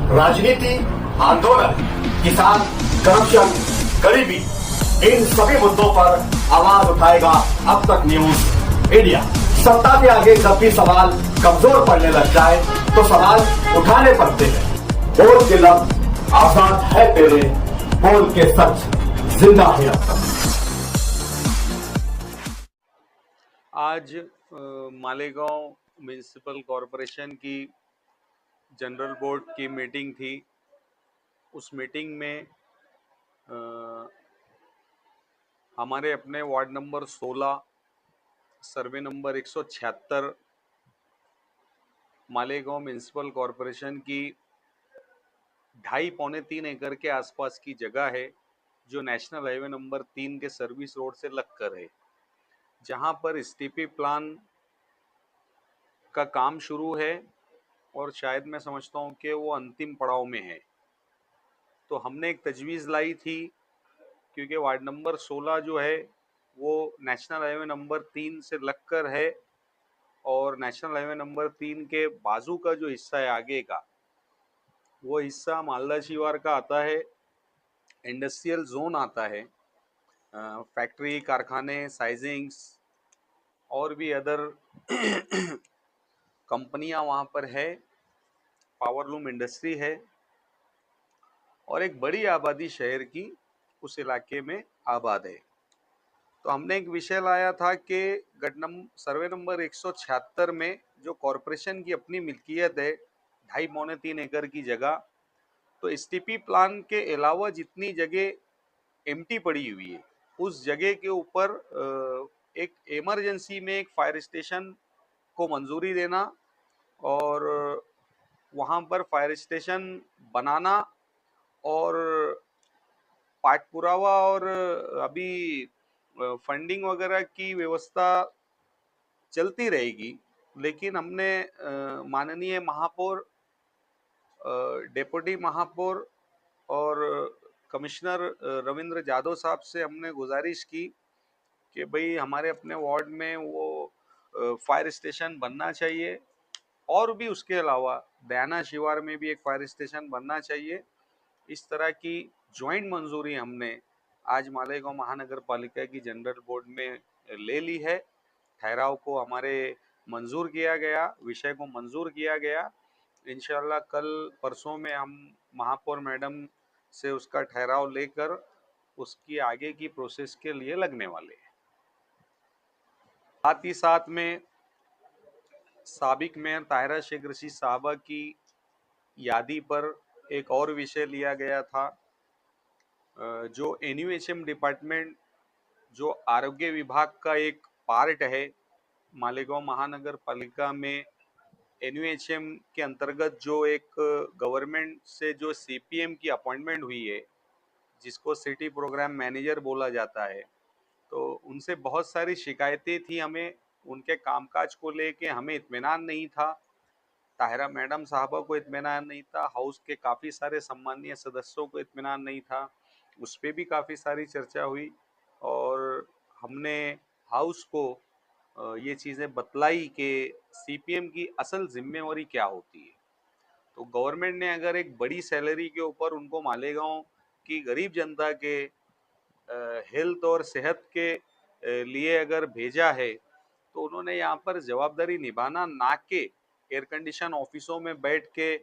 राजनीति, आंदोलन, किसान, करप्शन, गरीबी, इन सभी मुद्दों पर आवाज उठाएगा अब तक न्यूज इंडिया। सत्ता के आगे जब भी सवाल कमजोर पड़ने लग जाए तो सवाल उठाने पड़ते हैं। बोल के लफ्ज आजाद है तेरे, बोल के सच जिंदा है अब तक। आज मालेगांव म्युनिसिपल कॉरपोरेशन की जनरल बोर्ड की मीटिंग थी। उस मीटिंग में हमारे अपने ward number 16 survey number 176 Malegaon municipal corporation की 2.5-3 एकड़ के आसपास की जगह है जो नेशनल हाईवे नंबर 3 के सर्विस रोड से लगकर है, जहां पर एसटीपी प्लान का काम शुरू है और शायद मैं समझता हूं कि वो अंतिम पड़ाव में है। तो हमने एक तजवीज़ लाई थी, क्योंकि वार्ड नंबर 16 जो है वो नेशनल हाईवे नंबर 3 से लगकर है और नेशनल हाईवे नंबर 3 के बाजू का जो हिस्सा है आगे का, वो हिस्सा मालदा शिवार का आता है, इंडस्ट्रियल जोन आता है, फैक्ट्री, कारखाने, साइजिंग्स और भी अदर कंपनियां वहाँ पर है, पावरलूम इंडस्ट्री है और एक बड़ी आबादी शहर की उस इलाके में आबाद है। तो हमने एक विषय लाया था कि सर्वे नंबर 176 में जो कॉरपोरेशन की अपनी मिल्कियत है 2.5-3 एकड़ की जगह, तो एसटीपी प्लान के अलावा जितनी जगह एम्प्टी पड़ी हुई है उस जगह के ऊपर एक इमरजेंसी में एक फायर स्टेशन को मंजूरी देना और वहाँ पर फायर स्टेशन बनाना और पाठ पुरावा और अभी फंडिंग वगैरह की व्यवस्था चलती रहेगी। लेकिन हमने माननीय महापौर, डेप्यूटी महापौर और कमिश्नर रविंद्र जादव साहब से हमने गुजारिश की कि भाई हमारे अपने वार्ड में वो फायर स्टेशन बनना चाहिए और भी उसके अलावा दयाना शिवार में भी एक फायर स्टेशन बनना चाहिए। इस तरह की ज्वाइंट मंजूरी हमने आज मालेगांव महानगर पालिका की जनरल बोर्ड में ले ली है। ठहराव को हमारे मंजूर किया गया, विषय को मंजूर किया गया। इंशाल्लाह कल परसों में हम महापौर मैडम से उसका ठहराव लेकर उसकी आगे की प्रोसेस के लिए लगने वाले हैं। साथ ही साथ में साबिक मेयर ताहिरा शेख रशीद साहबा की यादी पर एक और विषय लिया गया था। जो एनयूएचएम डिपार्टमेंट जो आरोग्य विभाग का एक पार्ट है मालेगांव महानगर पालिका में, एनयूएचएम के अंतर्गत जो एक गवर्नमेंट से जो सीपीएम की अपॉइंटमेंट हुई है जिसको सिटी प्रोग्राम मैनेजर बोला जाता है, तो उनसे बहुत सारी शिकायतें थी हमें, उनके कामकाज को लेके हमें इत्मीनान नहीं था, ताहिरा मैडम साहबा को इत्मीनान नहीं था, हाउस के काफ़ी सारे सम्मानीय सदस्यों को इत्मीनान नहीं था। उस पर भी काफ़ी सारी चर्चा हुई और हमने हाउस को ये चीज़ें बतलाई कि सीपीएम की असल जिम्मेवारी क्या होती है। तो गवर्नमेंट ने अगर एक बड़ी सैलरी के ऊपर उनको मालेगांव की गरीब जनता के हेल्थ और सेहत के लिए अगर भेजा है, तो उन्होंने यहाँ पर जवाबदारी निभाना, ना के एयर कंडीशन ऑफिसों में बैठ के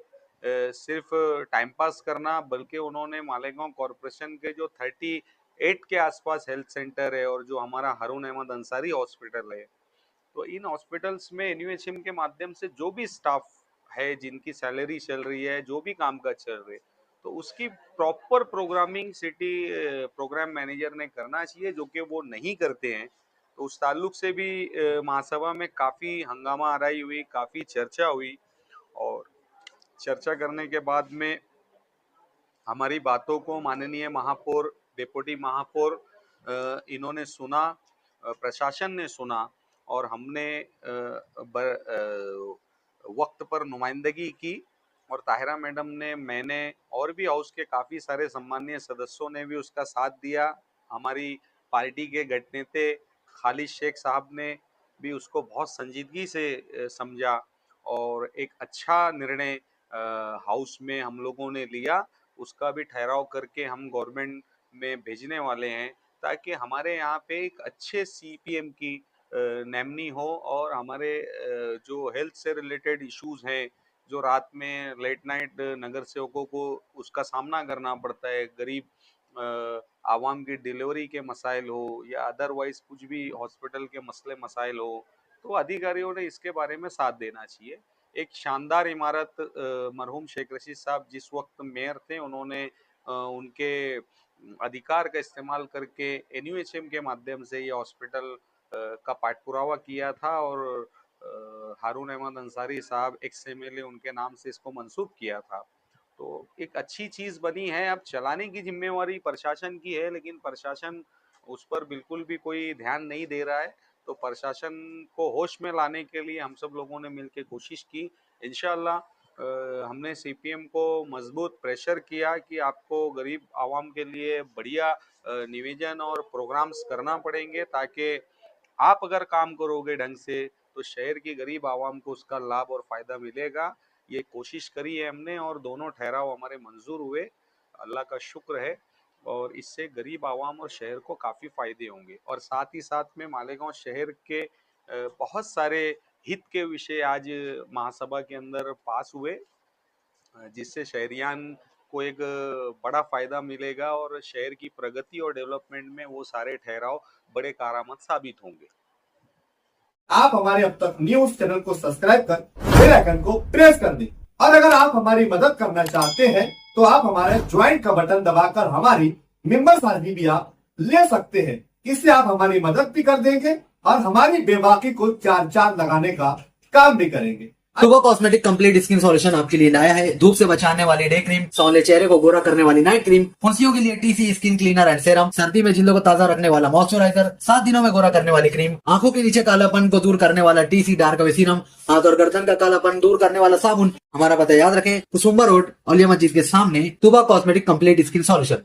सिर्फ टाइम पास करना, बल्कि उन्होंने मालेगांव कॉरपोरेशन के जो 38 के आसपास हेल्थ सेंटर है और जो हमारा हारून अहमद अंसारी हॉस्पिटल है, तो इन हॉस्पिटल्स में एनयूएचएम के माध्यम से जो भी स्टाफ है जिनकी सैलरी चल रही है, जो भी कामकाज चल रहे, तो उसकी proper programming city programme manager ने करना चाहिए, जो कि वो नहीं करते हैं। तो उस ताल्लुक से भी महासभा में काफ़ी हंगामा आराई हुई, काफ़ी चर्चा हुई और चर्चा करने के बाद में हमारी बातों को माननीय महापौर, डिप्टी महापौर इन्होंने सुना, प्रशासन ने सुना और हमने वक्त पर नुमाइंदगी की और ताहिरा मैडम ने, मैंने और भी हाउस के काफ़ी सारे सम्मानीय सदस्यों ने भी उसका साथ दिया। हमारी पार्टी के गठनेता खालिद शेख साहब ने भी उसको बहुत संजीदगी से समझा और एक अच्छा निर्णय हाउस में हम लोगों ने लिया, उसका भी ठहराव करके हम गवर्नमेंट में भेजने वाले हैं, ताकि हमारे यहाँ पे एक अच्छे सीपीएम की नैमनी हो और हमारे जो हेल्थ से रिलेटेड इश्यूज हैं, जो रात में लेट नाइट नगर सेवकों को उसका सामना करना पड़ता है, गरीब आवाम की डिलीवरी के मसाइल हो या अदरवाइज कुछ भी हॉस्पिटल के मसले मसाइल हो, तो अधिकारियों ने इसके बारे में साथ देना चाहिए। एक शानदार इमारत मरहूम शेख रशीद साहब जिस वक्त मेयर थे, उन्होंने उनके अधिकार का इस्तेमाल करके एनयूएचएम के माध्यम से ये हॉस्पिटल का पाठपुरावा किया था और हारून अहमद अंसारी साहब एक्स एमएलए उनके नाम से इसको मंसूब किया था। तो एक अच्छी चीज बनी है। अब चलाने की जिम्मेवारी प्रशासन की है, लेकिन प्रशासन उस पर बिल्कुल भी कोई ध्यान नहीं दे रहा है। तो प्रशासन को होश में लाने के लिए हम सब लोगों ने मिलकर कोशिश की। इंशाअल्लाह हमने सीपीएम को मजबूत प्रेशर किया कि आपको गरीब आवाम के लिए बढ़िया निवेदन और प्रोग्राम्स करना पड़ेंगे, ताकि आप अगर काम करोगे ढंग से तो शहर की गरीब आवाम को उसका लाभ और फायदा मिलेगा। ये कोशिश करी है हमने और दोनों ठहराव हमारे मंजूर हुए, अल्लाह का शुक्र है। और इससे गरीब आवाम और शहर को काफ़ी फ़ायदे होंगे। और साथ ही साथ में मालेगांव शहर के बहुत सारे हित के विषय आज महासभा के अंदर पास हुए, जिससे शहरियान को एक बड़ा फ़ायदा मिलेगा और शहर की प्रगति और डेवलपमेंट में वो सारे ठहराव बड़े कारआमद साबित होंगे। आप हमारे अब तक न्यूज चैनल को सब्सक्राइब कर बेल आइकन को प्रेस कर दें। और अगर आप हमारी मदद करना चाहते हैं तो आप हमारे ज्वाइन का बटन दबाकर हमारी मेंबर साझी भी आप ले सकते हैं। इससे आप हमारी मदद भी कर देंगे और हमारी बेबाकी को चार चांद लगाने का काम भी करेंगे। सुबह कॉस्मेटिक कंप्लीट स्किन सॉल्यूशन आपके लिए लाया है धूप से बचाने वाली डे क्रीम, सौंले चेहरे को गोरा करने वाली नाइट क्रीम, फुंसियों के लिए TC skin cleaner and serum, सर्दी में जिल्दों को ताजा रखने वाला मॉइस्चराइजर, 7 दिनों में गोरा करने वाली क्रीम, आंखों के नीचे कालापन को दूर करने वाला टीसी डार्क वे सीरम, हाथ और गर्दन का कालापन दूर करने वाला साबुन। हमारा पता याद रखें, कुसुम्बा रोड, औलिया मस्जिद के सामने, सुबह कॉस्मेटिक कंप्लीट स्किन सॉल्यूशन।